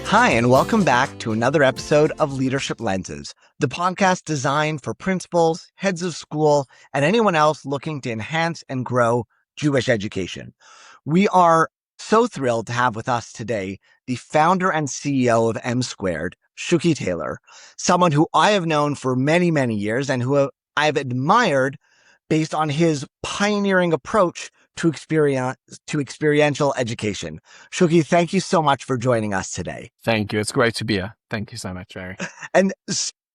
Hi, and welcome back to another episode of Leadership Lenses, the podcast designed for principals, heads of school, and anyone else looking to enhance and grow Jewish education. We are so thrilled to have with us today the founder and CEO of M Squared, Shuki Taylor, someone who I have known for many, many years and who I've admired based on his pioneering approach to experiential education. Shuki, thank you so much for joining us today. Thank you. It's great to be here. Thank you so much, Barry. And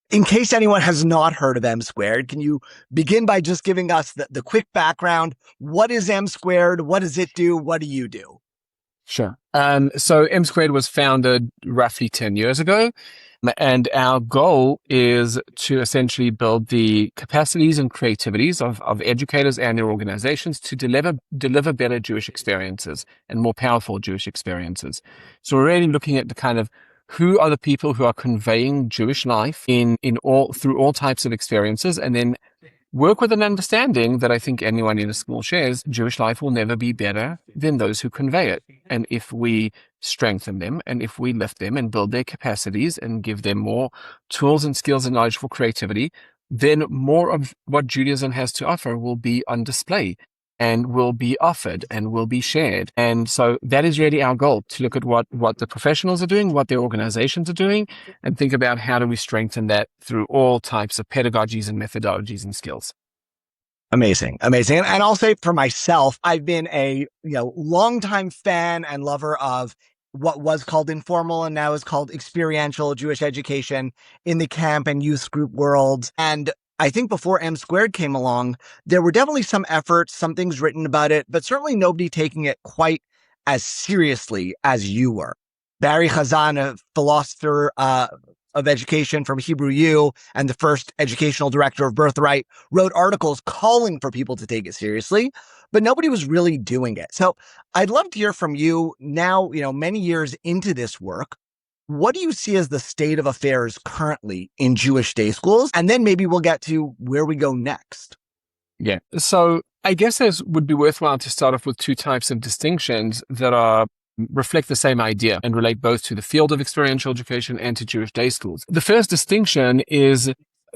in case anyone has not heard of M Squared, can you begin by just giving us the quick background? What is M Squared? What does it do? What do you do? Sure. So M Squared was founded roughly 10 years ago. And our goal is to essentially build the capacities and creativities of educators and their organizations to deliver better Jewish experiences and more powerful Jewish experiences. So we're really looking at the kind of who are the people who are conveying Jewish life through all types of experiences, and then work with an understanding that I think anyone in a school shares. Jewish life will never be better than those who convey it. And if we strengthen them and if we lift them and build their capacities and give them more tools and skills and knowledge for creativity, then more of what Judaism has to offer will be on display and will be offered and will be shared. And so that is really our goal, to look at what the professionals are doing, what their organizations are doing, and think about how do we strengthen that through all types of pedagogies and methodologies and skills. Amazing. And I'll say for myself, I've been a longtime fan and lover of what was called informal and now is called experiential Jewish education in the camp and youth group world. And I think before M Squared came along, there were definitely some efforts, some things written about it, but certainly nobody taking it quite as seriously as you were. Barry Chazan, a philosopher of education from Hebrew U and the first educational director of Birthright, wrote articles calling for people to take it seriously, but nobody was really doing it. So I'd love to hear from you now, many years into this work. What do you see as the state of affairs currently in Jewish day schools? And then maybe we'll get to where we go next. Yeah. So I guess it would be worthwhile to start off with two types of distinctions that reflect the same idea and relate both to the field of experiential education and to Jewish day schools. The first distinction is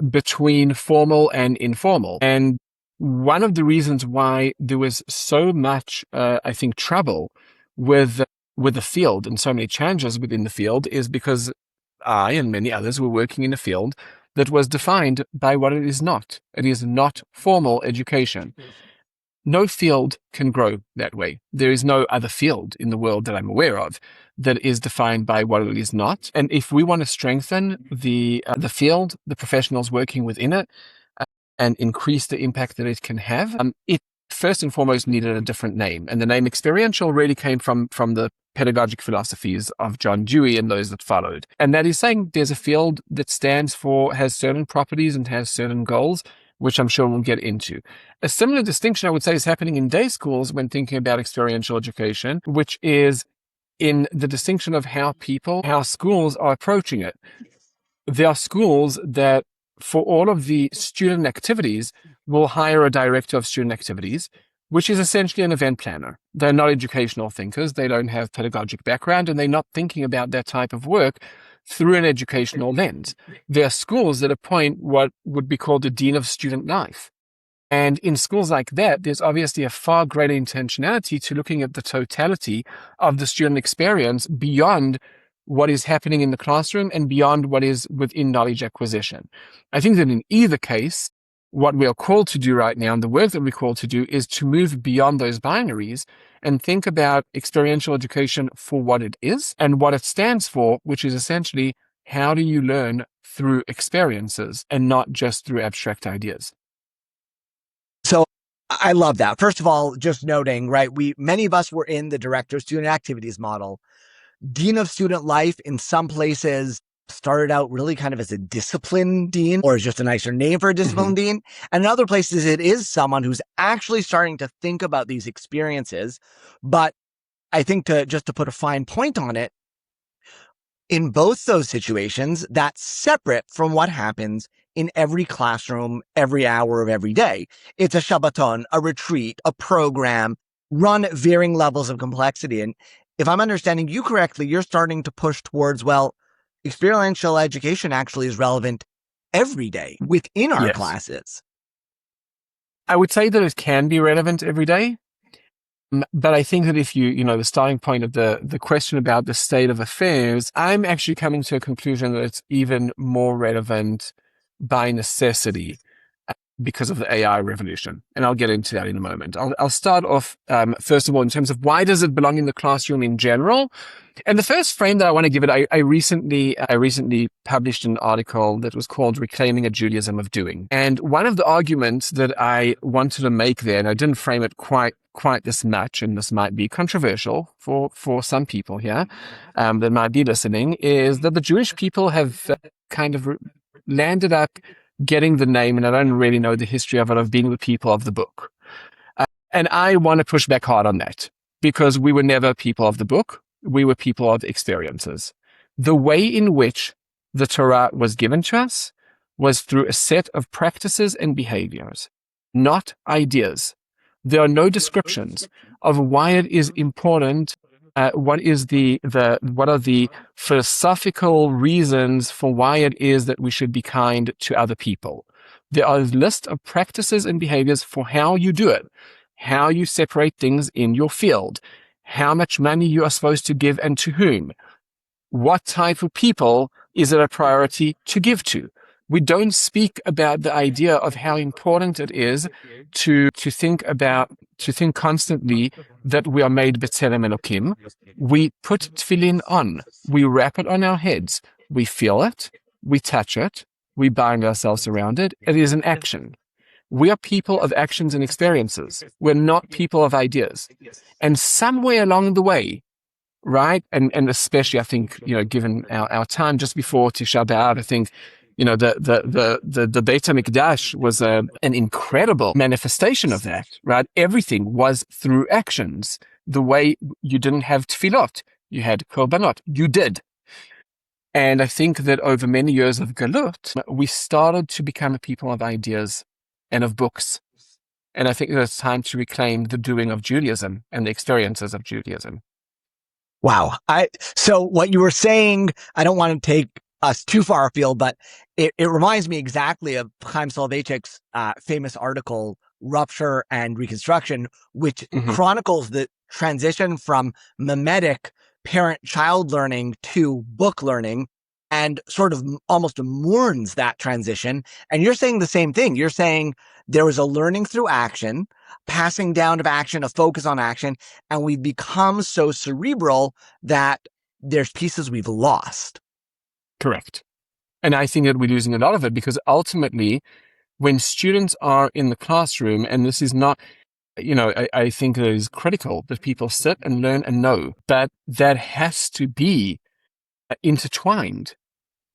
between formal and informal. And one of the reasons why there was so much, trouble with the field and so many challenges within the field is because I and many others were working in a field that was defined by what it is not. It is not formal education. No field can grow that way. There is no other field in the world that I'm aware of that is defined by what it is not. And if we want to strengthen the field, the professionals working within it, and increase the impact that it can have, it first and foremost needed a different name. And the name experiential really came from the pedagogic philosophies of John Dewey and those that followed. And that is saying there's a field that has certain properties and has certain goals, which I'm sure we'll get into. A similar distinction, I would say, is happening in day schools when thinking about experiential education, which is in the distinction of how schools are approaching it. There are schools that, for all of the student activities, will hire a director of student activities, which is essentially an event planner. They're not educational thinkers. They don't have pedagogic background, and they're not thinking about that type of work through an educational lens. There are schools that appoint what would be called the dean of student life. And in schools like that, there's obviously a far greater intentionality to looking at the totality of the student experience beyond what is happening in the classroom and beyond what is within knowledge acquisition. I think that in either case, what we are called to do right now, and the work that we're called to do, is to move beyond those binaries and think about experiential education for what it is and what it stands for, which is essentially how do you learn through experiences and not just through abstract ideas. So I love that. First of all, just noting, right, many of us were in the director of student activities model. Dean of student life in some places started out really kind of as a discipline dean, or is just a nicer name for a discipline dean. And in other places, it is someone who's actually starting to think about these experiences. But I think to put a fine point on it, in both those situations, that's separate from what happens in every classroom, every hour of every day. It's a Shabbaton, a retreat, a program, run at varying levels of complexity. And if I'm understanding you correctly, you're starting to push towards, well, experiential education actually is relevant every day within our Yes. classes. I would say that it can be relevant every day. But I think that if the starting point of the question about the state of affairs, I'm actually coming to a conclusion that it's even more relevant by necessity because of the AI revolution. And I'll get into that in a moment. I'll start off, first of all, in terms of why does it belong in the classroom in general? And the first frame that I want to give it, I recently published an article that was called Reclaiming a Judaism of Doing. And one of the arguments that I wanted to make there, and I didn't frame it quite this much, and this might be controversial for some people here that might be listening, is that the Jewish people have kind of landed up getting the name, and I don't really know the history of it, of being the people of the book. And I want to push back hard on that, because we were never people of the book. We were people of experiences. The way in which the Torah was given to us was through a set of practices and behaviors, not ideas. There are no descriptions of why it is important. What are the philosophical reasons for why it is that we should be kind to other people? There are a list of practices and behaviors for how you do it, how you separate things in your field, how much money you are supposed to give and to whom, what type of people is it a priority to give to. We don't speak about the idea of how important it is to think constantly that we are made b'tselem Elokim. We put tefillin on, we wrap it on our heads, we feel it, we touch it, we bind ourselves around it. It is an action. We are people of actions and experiences. We're not people of ideas. And somewhere along the way, right, and especially I think, given our time just before Tisha B'Av, I think, the Beit HaMikdash was an incredible manifestation of that, right? Everything was through actions. The way you didn't have tefillot, you had korbanot, you did. And I think that over many years of Galut, we started to become a people of ideas and of books. And I think that it's time to reclaim the doing of Judaism and the experiences of Judaism. Wow. So what you were saying, I don't want to take us too far afield, but it reminds me exactly of Chaim Soloveitchik's famous article, Rupture and Reconstruction, which chronicles the transition from mimetic parent-child learning to book learning, and sort of almost mourns that transition. And you're saying the same thing. You're saying there was a learning through action, passing down of action, a focus on action, and we've become so cerebral that there's pieces we've lost. Correct. And I think that we're losing a lot of it, because ultimately, when students are in the classroom, and this is not, I think it is critical that people sit and learn and know, but that has to be intertwined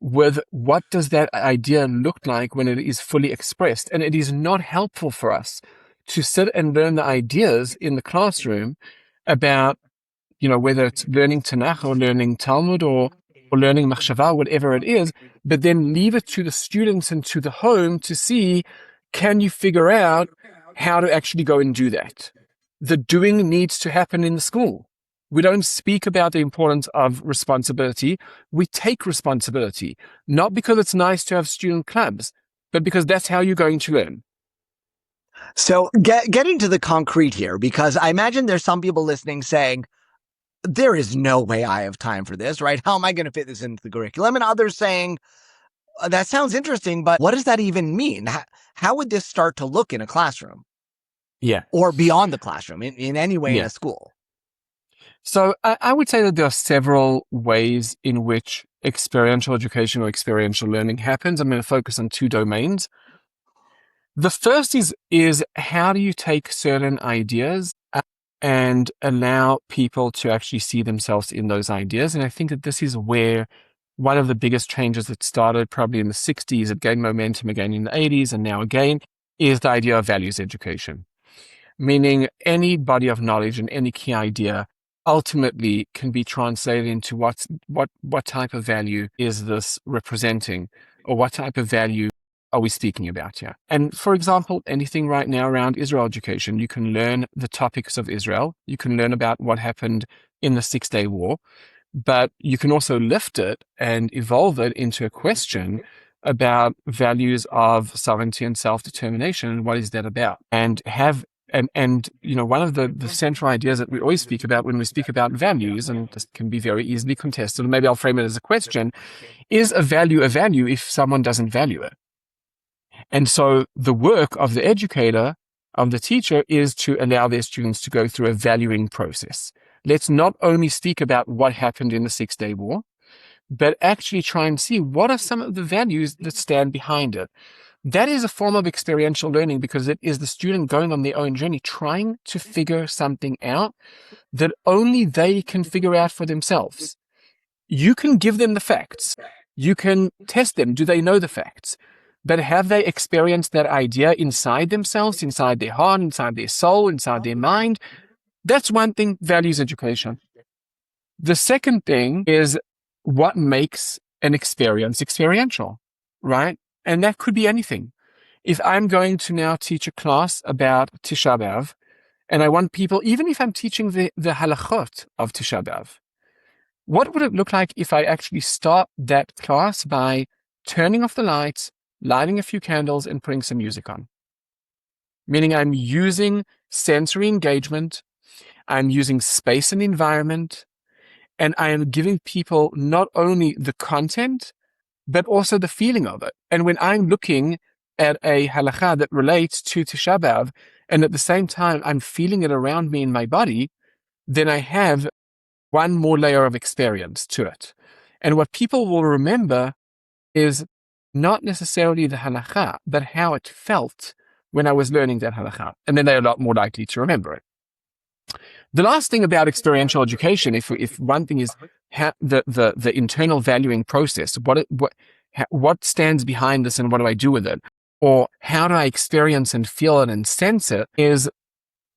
with what does that idea look like when it is fully expressed. And it is not helpful for us to sit and learn the ideas in the classroom about, whether it's learning Tanakh or learning Talmud or learning Machshava, whatever it is, but then leave it to the students and to the home to see, can you figure out how to actually go and do that? The doing needs to happen in the school. We don't speak about the importance of responsibility. We take responsibility, not because it's nice to have student clubs, but because that's how you're going to learn. So getting to the concrete here, because I imagine there's some people listening saying, there is no way I have time for this, right? How am I going to fit this into the curriculum? And others saying, that sounds interesting, but what does that even mean? How would this start to look in a classroom? Yeah. Or beyond the classroom, in any way in a school? So I would say that there are several ways in which experiential education or experiential learning happens. I'm going to focus on two domains. The first is how do you take certain ideas and allow people to actually see themselves in those ideas? And I think that this is where one of the biggest changes that started probably in the 60s, it gained momentum again in the 80s, and now again, is the idea of values education. Meaning any body of knowledge and any key idea ultimately can be translated into what type of value is this representing, or what type of value are we speaking about here? And for example, anything right now around Israel education, you can learn the topics of Israel. You can learn about what happened in the Six-Day War, but you can also lift it and evolve it into a question about values of sovereignty and self-determination. What is that about? And one of the central ideas that we always speak about when we speak about values, and this can be very easily contested, maybe I'll frame it as a question, is a value if someone doesn't value it? And so the work of the educator, of the teacher, is to allow their students to go through a valuing process. Let's not only speak about what happened in the Six-Day War, but actually try and see what are some of the values that stand behind it. That is a form of experiential learning because it is the student going on their own journey, trying to figure something out that only they can figure out for themselves. You can give them the facts. You can test them. Do they know the facts? But have they experienced that idea inside themselves, inside their heart, inside their soul, inside their mind? That's one thing, values education. The second thing is what makes an experience experiential, right? And that could be anything. If I'm going to now teach a class about Tisha B'Av, and I want people, even if I'm teaching the halachot of Tisha B'Av, what would it look like if I actually start that class by turning off the lights, lighting a few candles, and putting some music on? Meaning I'm using sensory engagement, I'm using space and environment, and I am giving people not only the content, but also the feeling of it. And when I'm looking at a halakha that relates to Tisha B'Av, and at the same time I'm feeling it around me in my body, then I have one more layer of experience to it. And what people will remember is not necessarily the halakha, but how it felt when I was learning that halakha. And then they're a lot more likely to remember it. The last thing about experiential education, if one thing is the internal valuing process, what stands behind this and what do I do with it? Or how do I experience and feel it and sense it, is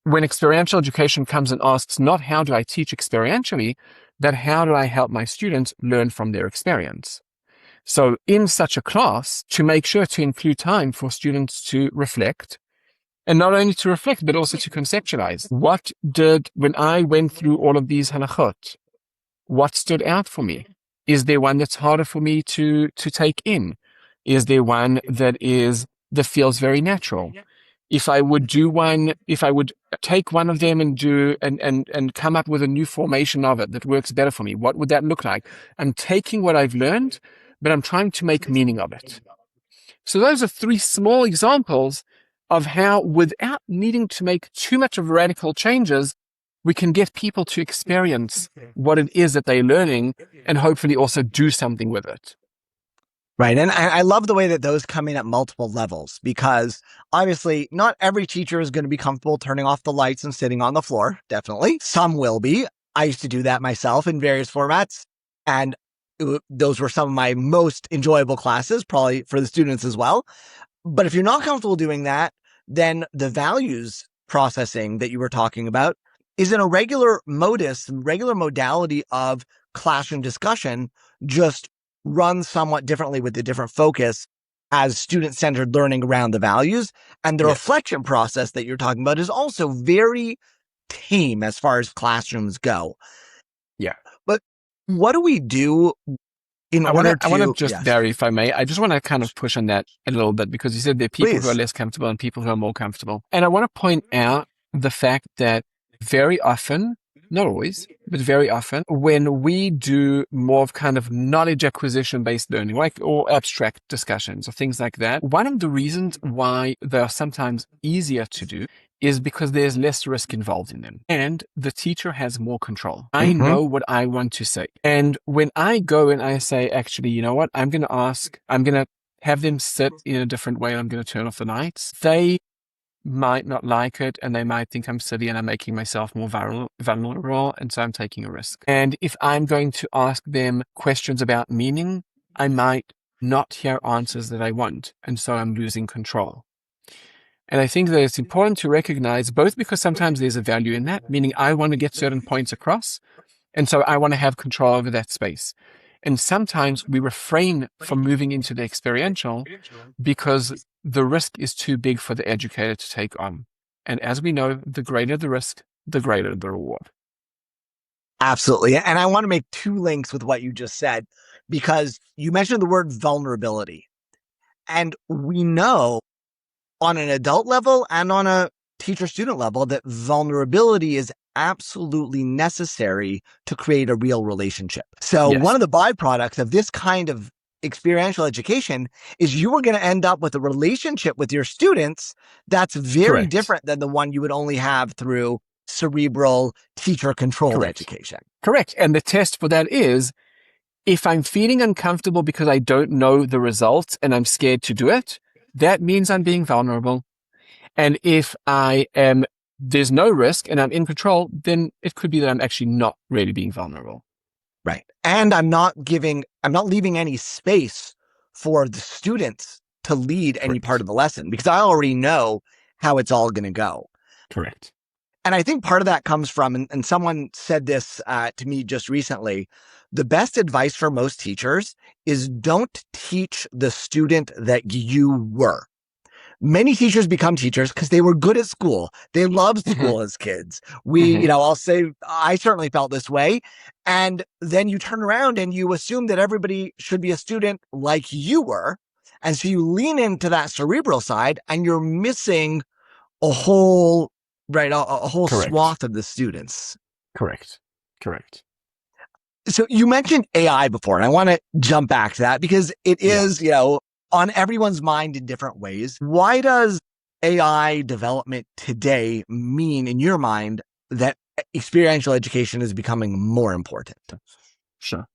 when experiential education comes and asks not how do I teach experientially, but how do I help my students learn from their experience? So in such a class, to make sure to include time for students to reflect, and not only to reflect, but also to conceptualize. When I went through all of these halachot, what stood out for me? Is there one that's harder for me to take in? Is there one that feels very natural? If I would take one of them and come up with a new formation of it that works better for me, what would that look like? I'm taking what I've learned, but I'm trying to make meaning of it. So those are three small examples of how, without needing to make too much of radical changes, we can get people to experience what it is that they're learning and hopefully also do something with it. Right. And I love the way that those come in at multiple levels, because obviously not every teacher is going to be comfortable turning off the lights and sitting on the floor. Definitely. Some will be. I used to do that myself in various formats. And those were some of my most enjoyable classes, probably for the students as well. But if you're not comfortable doing that, then the values processing that you were talking about is in a regular modality of classroom discussion, just run somewhat differently with a different focus as student-centered learning around the values. And the reflection process that you're talking about is also very tame as far as classrooms go. Yeah. But what do we do I want to just vary, if I may. I just want to kind of push on that a little bit, because you said there are people who are less comfortable and people who are more comfortable. And I want to point out the fact that very often, not always, but very often, when we do more of kind of knowledge acquisition based learning, or abstract discussions or things like that, one of the reasons why they are sometimes easier to do is because there's less risk involved in them and the teacher has more control. I know what I want to say. And when I go and I say, actually, you know what, I'm going to have them sit in a different way. I'm going to turn off the lights. They might not like it and they might think I'm silly and I'm making myself more vulnerable. And so I'm taking a risk. And if I'm going to ask them questions about meaning, I might not hear answers that I want. And so I'm losing control. And I think that it's important to recognize, both because sometimes there's a value in that, meaning I want to get certain points across. And so I want to have control over that space. And sometimes we refrain from moving into the experiential because the risk is too big for the educator to take on. And as we know, the greater the risk, the greater the reward. Absolutely. And I want to make two links with what you just said, because you mentioned the word vulnerability. And we know on an adult level and on a teacher student level that vulnerability is absolutely necessary to create a real relationship. So Yes. one of the byproducts of this kind of experiential education is you are going to end up with a relationship with your students that's very Correct. different than the one you would only have through cerebral teacher controlled education. Correct. And the test for that is, if I'm feeling uncomfortable because I don't know the results and I'm scared to do it, that means I'm being vulnerable. And if there's no risk and I'm in control, then it could be that I'm actually not really being vulnerable. Right. And I'm not leaving any space for the students to lead any part of the lesson, because I already know how it's all going to go. Correct. And I think part of that comes from, and someone said this to me just recently, the best advice for most teachers is don't teach the student that you were. Many teachers become teachers because they were good at school. They loved school as kids. I'll say I certainly felt this way. And then you turn around and you assume that everybody should be a student like you were. And so you lean into that cerebral side and you're missing a whole swath of the students. Correct. So you mentioned AI before, and I want to jump back to that because it is, on everyone's mind in different ways. Why does AI development today mean, in your mind, that experiential education is becoming more important? Sure.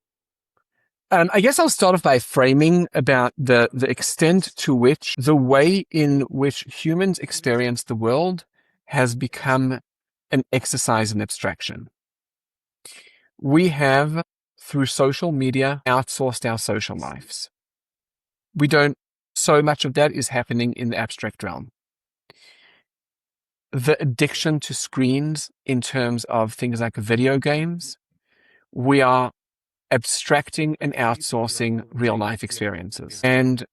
I guess I'll start off by framing about the extent to which the way in which humans experience the world has become an exercise in abstraction. We have, through social media, outsourced our social lives. So much of that is happening in the abstract realm. The addiction to screens in terms of things like video games, we are abstracting and outsourcing real life experiences. And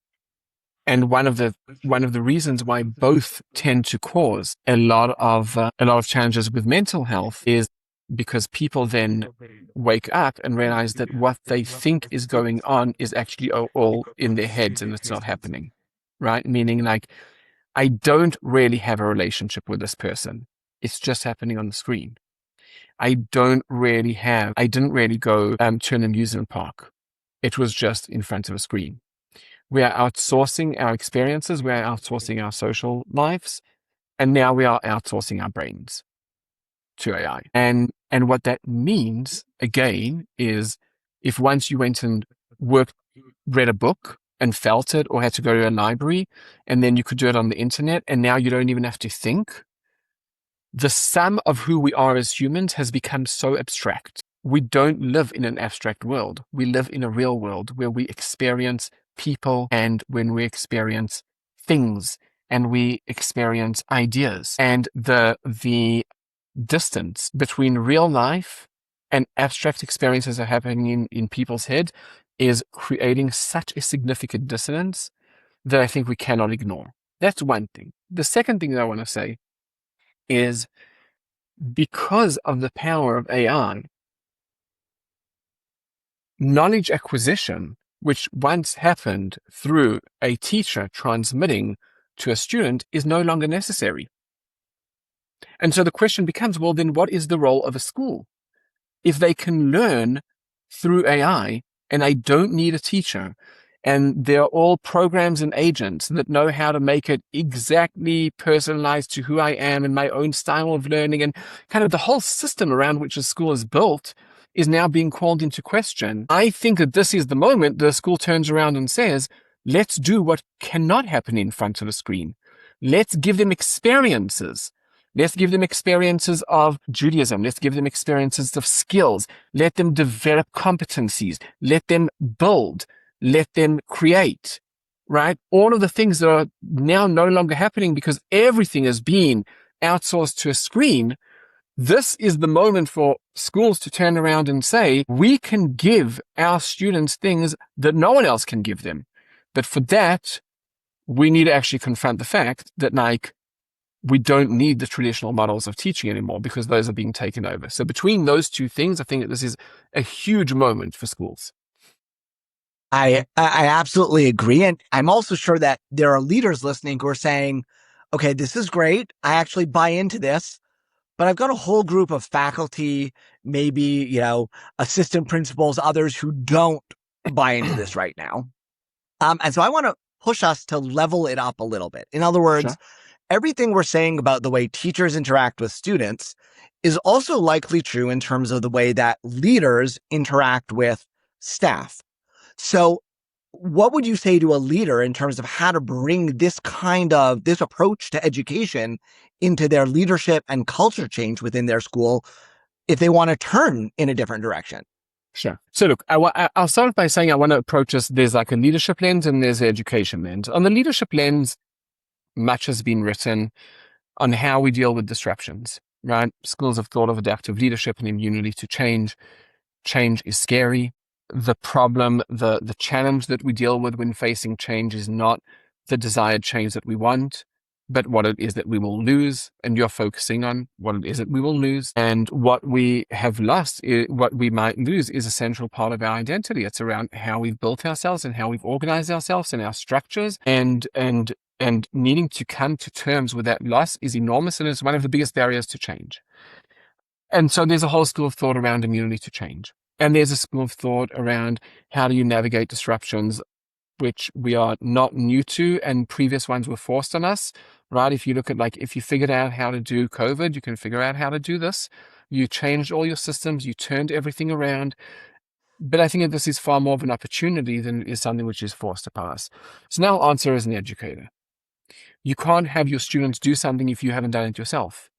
one of the reasons why both tend to cause a lot of challenges with mental health is because people then wake up and realize that what they think is going on is actually all in their heads and it's not happening, right? Meaning, like, I don't really have a relationship with this person. It's just happening on the screen. I didn't really go to an amusement park. It was just in front of a screen. We are outsourcing our experiences. We are outsourcing our social lives. And now we are outsourcing our brains to AI. And what that means, again, is if once you went and read a book and felt it, or had to go to a library, and then you could do it on the internet, and now you don't even have to think, the sum of who we are as humans has become so abstract. We don't live in an abstract world. We live in a real world where we experience people, and when we experience things, and we experience ideas. And the distance between real life and abstract experiences that are happening in people's head is creating such a significant dissonance that I think we cannot ignore. That's one thing. The second thing that I want to say is, because of the power of AI, knowledge acquisition, which once happened through a teacher transmitting to a student, is no longer necessary. And so the question becomes, well, then what is the role of a school? If they can learn through AI and I don't need a teacher, and they're all programs and agents that know how to make it exactly personalized to who I am and my own style of learning, and kind of the whole system around which a school is built is now being called into question. I think that this is the moment the school turns around and says, let's do what cannot happen in front of a screen. Let's give them experiences. Let's give them experiences of Judaism. Let's give them experiences of skills. Let them develop competencies. Let them build. Let them create, right? All of the things that are now no longer happening because everything is being outsourced to a screen. This is the moment for schools to turn around and say, we can give our students things that no one else can give them. But for that, we need to actually confront the fact that we don't need the traditional models of teaching anymore because those are being taken over. So between those two things, I think that this is a huge moment for schools. I absolutely agree. And I'm also sure that there are leaders listening who are saying, okay, this is great. I actually buy into this, but I've got a whole group of faculty, maybe, assistant principals, others who don't buy into this right now. And so I want to push us to level it up a little bit. In other words, Sure. everything we're saying about the way teachers interact with students is also likely true in terms of the way that leaders interact with staff. So what would you say to a leader in terms of how to bring this approach to education into their leadership and culture change within their school if they want to turn in a different direction? Sure. So look, I'll start by saying I want to approach this. There's like a leadership lens and there's an education lens. On the leadership lens, much has been written on how we deal with disruptions, right? Schools have thought of adaptive leadership and immunity to change. Change is scary. The problem, the challenge that we deal with when facing change is not the desired change that we want, but what it is that we will lose. And you're focusing on what it is that we will lose. And what we have lost, what we might lose, is a central part of our identity. It's around how we've built ourselves and how we've organized ourselves and our structures. And needing to come to terms with that loss is enormous and is one of the biggest barriers to change. And so there's a whole school of thought around immunity to change. And there's a school of thought around how do you navigate disruptions, which we are not new to, and previous ones were forced on us, right? If you look at if you figured out how to do COVID, you can figure out how to do this. You changed all your systems, you turned everything around. But I think that this is far more of an opportunity than it is something which is forced upon us. So now I'll answer as an educator. You can't have your students do something if you haven't done it yourself,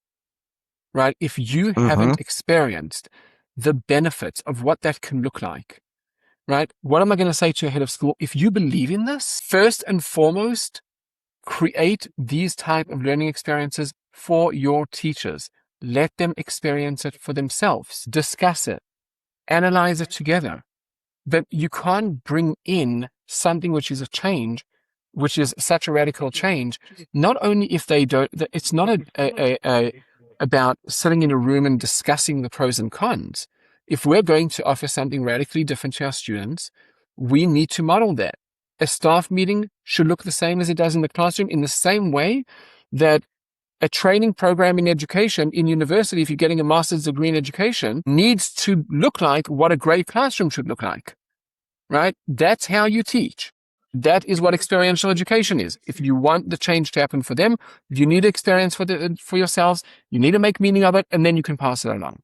right? If you haven't experienced the benefits of what that can look like, right? What am I going to say to a head of school? If you believe in this, first and foremost, create these type of learning experiences for your teachers. Let them experience it for themselves. Discuss it. Analyze it together. But you can't bring in something which is a change, which is such a radical change, not only if they don't, it's not about sitting in a room and discussing the pros and cons. If we're going to offer something radically different to our students, we need to model that. A staff meeting should look the same as it does in the classroom, in the same way that a training program in education in university, if you're getting a master's degree in education, needs to look like what a great classroom should look like, right? That's how you teach. That is what experiential education is. If you want the change to happen for them, you need experience for yourselves. You need to make meaning of it, and then you can pass it along.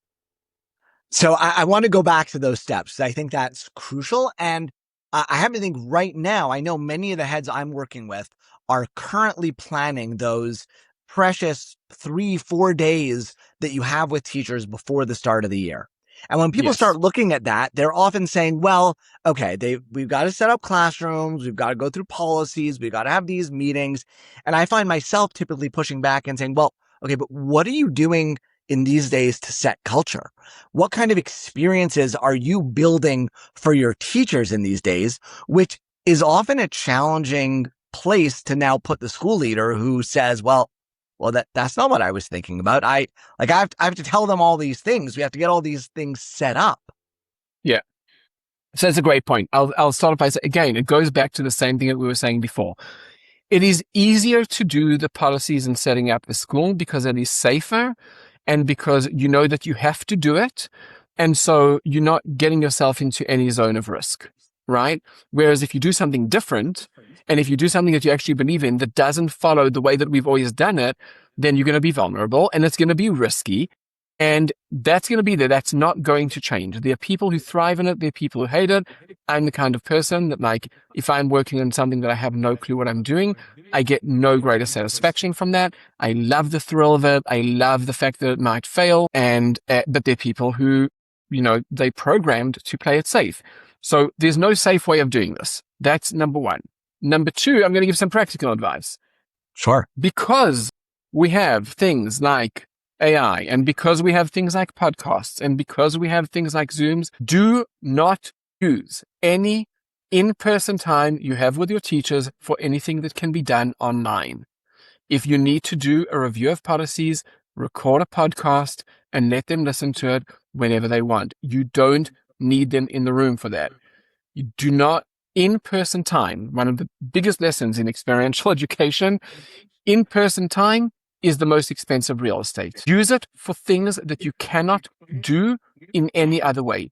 So I want to go back to those steps. I think that's crucial. And I have to think right now, I know many of the heads I'm working with are currently planning those precious 3-4 days that you have with teachers before the start of the year. And when people start looking at that, they're often saying, well, okay, we've got to set up classrooms. We've got to go through policies. We've got to have these meetings. And I find myself typically pushing back and saying, well, okay, but what are you doing in these days to set culture? What kind of experiences are you building for your teachers in these days, which is often a challenging place to now put the school leader who says, well, that's not what I was thinking about. I have to tell them all these things. We have to get all these things set up. Yeah. So that's a great point. I'll start by saying, again, it goes back to the same thing that we were saying before. It is easier to do the policies and setting up the school because it is safer and because you know that you have to do it. And so you're not getting yourself into any zone of risk, right? Whereas if you do something different, and if you do something that you actually believe in that doesn't follow the way that we've always done it, then you're going to be vulnerable and it's going to be risky. And that's going to be there. That's not going to change. There are people who thrive in it. There are people who hate it. I'm the kind of person that, if I'm working on something that I have no clue what I'm doing, I get no greater satisfaction from that. I love the thrill of it. I love the fact that it might fail. But there are people who, they programmed to play it safe. So there's no safe way of doing this. That's number one. Number two, I'm going to give some practical advice. Sure. Because we have things like AI, and because we have things like podcasts, and because we have things like Zooms, do not use any in-person time you have with your teachers for anything that can be done online. If you need to do a review of policies, record a podcast and let them listen to it whenever they want. You don't need them in the room for that. You do not, in-person time, one of the biggest lessons in experiential education, in-person time is the most expensive real estate. Use it for things that you cannot do in any other way.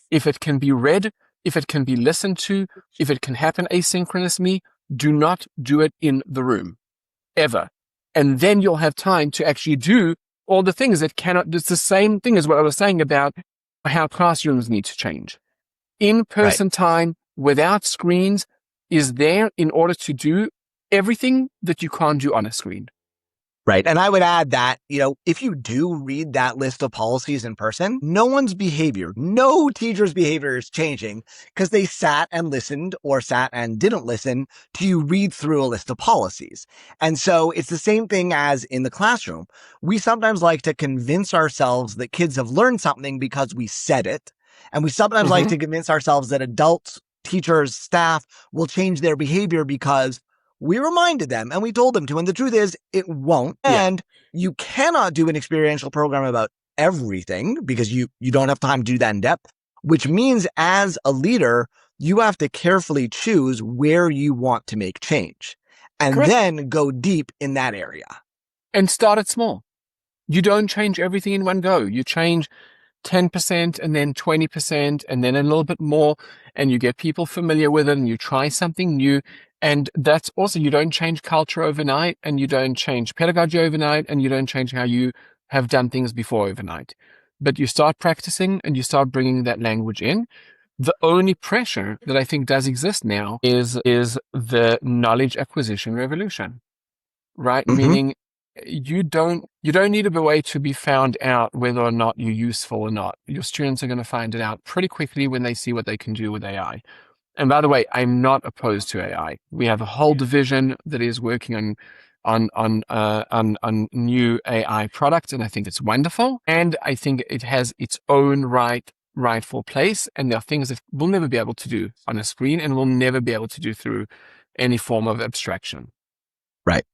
If it can be read, if it can be listened to, if it can happen asynchronously, do not do it in the room, ever. And then you'll have time to actually do all the things that cannot. It's the same thing as what I was saying about how classrooms need to change. In-person time without screens is there in order to do everything that you can't do on a screen. Right. And I would add that, if you do read that list of policies in person, no teacher's behavior is changing because they sat and listened or sat and didn't listen to you read through a list of policies. And so it's the same thing as in the classroom. We sometimes like to convince ourselves that kids have learned something because we said it. And we sometimes like to convince ourselves that adults, teachers, staff will change their behavior because we reminded them and we told them to. And the truth is, it won't. And you cannot do an experiential program about everything because you don't have time to do that in depth, which means as a leader, you have to carefully choose where you want to make change and then go deep in that area. And start it small. You don't change everything in one go. You change 10% and then 20% and then a little bit more, and you get people familiar with it and you try something new. And that's also, you don't change culture overnight, and you don't change pedagogy overnight, and you don't change how you have done things before overnight. But you start practicing and you start bringing that language in. The only pressure that I think does exist now is the knowledge acquisition revolution, right? Meaning you don't need a way to be found out whether or not you're useful or not. Your students are going to find it out pretty quickly when they see what they can do with AI. And by the way, I'm not opposed to AI. We have a whole division that is working on new AI products, and I think it's wonderful. And I think it has its own rightful place. And there are things that we'll never be able to do on a screen, and we'll never be able to do through any form of abstraction. Right.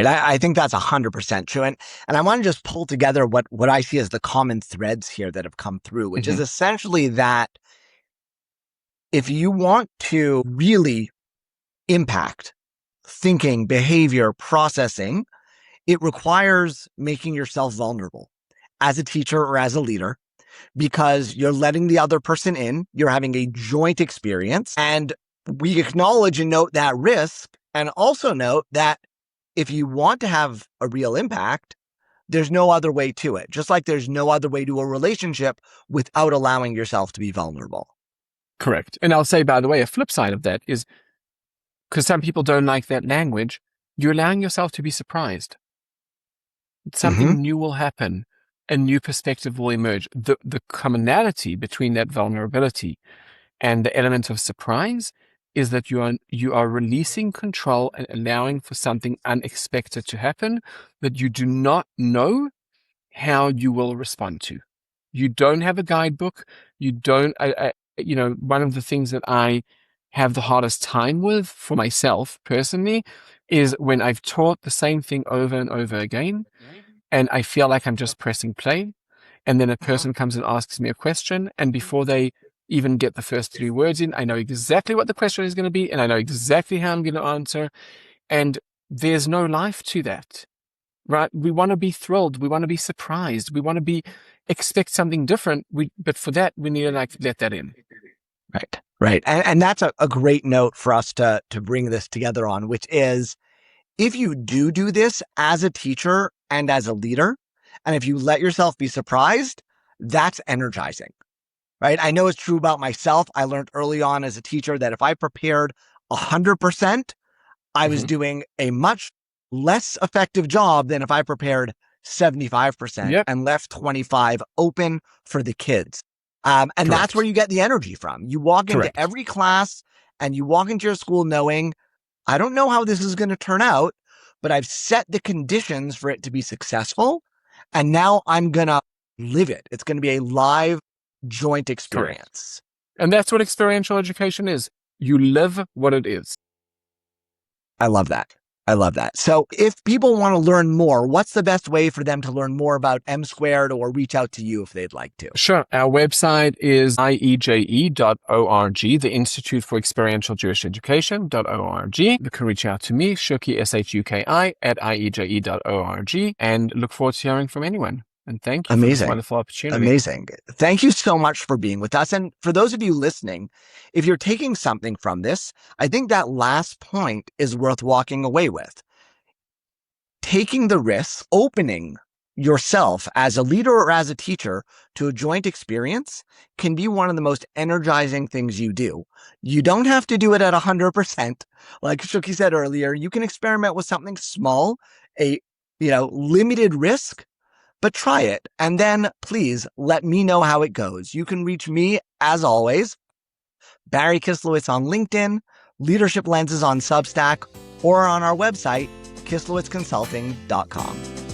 I think that's 100% true. And I want to just pull together what I see as the common threads here that have come through, which is essentially that if you want to really impact thinking, behavior, processing, it requires making yourself vulnerable as a teacher or as a leader, because you're letting the other person in, you're having a joint experience, and we acknowledge and note that risk, and also note that if you want to have a real impact, there's no other way to it. Just like there's no other way to a relationship without allowing yourself to be vulnerable. Correct. And I'll say, by the way, a flip side of that is, because some people don't like that language, you're allowing yourself to be surprised. Something new will happen. A new perspective will emerge. The commonality between that vulnerability and the element of surprise is that you are releasing control and allowing for something unexpected to happen that you do not know how you will respond to. You don't have a guidebook. You don't, one of the things that I have the hardest time with for myself personally is when I've taught the same thing over and over again, and I feel like I'm just pressing play, and then a person comes and asks me a question, and before they even get the first 3 words in, I know exactly what the question is going to be, and I know exactly how I'm going to answer, and there's no life to that. Right? We want to be thrilled. We want to be surprised. We want to expect something different. But for that, we need to let that in. Right. And that's a great note for us to bring this together on, which is, if you do this as a teacher and as a leader, and if you let yourself be surprised, that's energizing, right? I know it's true about myself. I learned early on as a teacher that if I prepared 100%, I was doing a much less effective job than if I prepared 75% and left 25 open for the kids. And that's where you get the energy from. You walk into every class and you walk into your school knowing, I don't know how this is going to turn out, but I've set the conditions for it to be successful. And now I'm going to live it. It's going to be a live joint experience. Correct. And that's what experiential education is. You live what it is. I love that. I love that. So if people want to learn more, what's the best way for them to learn more about M Squared or reach out to you if they'd like to? Sure. Our website is ieje.org, the Institute for Experiential Jewish Education.org. You can reach out to me, Shuki, S-H-U-K-I, at ieje.org, and look forward to hearing from anyone. And thank you for this wonderful opportunity. Amazing. Thank you so much for being with us. And for those of you listening, if you're taking something from this, I think that last point is worth walking away with. Taking the risk, opening yourself as a leader or as a teacher to a joint experience can be one of the most energizing things you do. You don't have to do it at 100%. Like Shuki said earlier, you can experiment with something small, a limited risk, but try it. And then please let me know how it goes. You can reach me, as always, Barry Kislowitz on LinkedIn, Leadership Lenses on Substack, or on our website, kislowitzconsulting.com.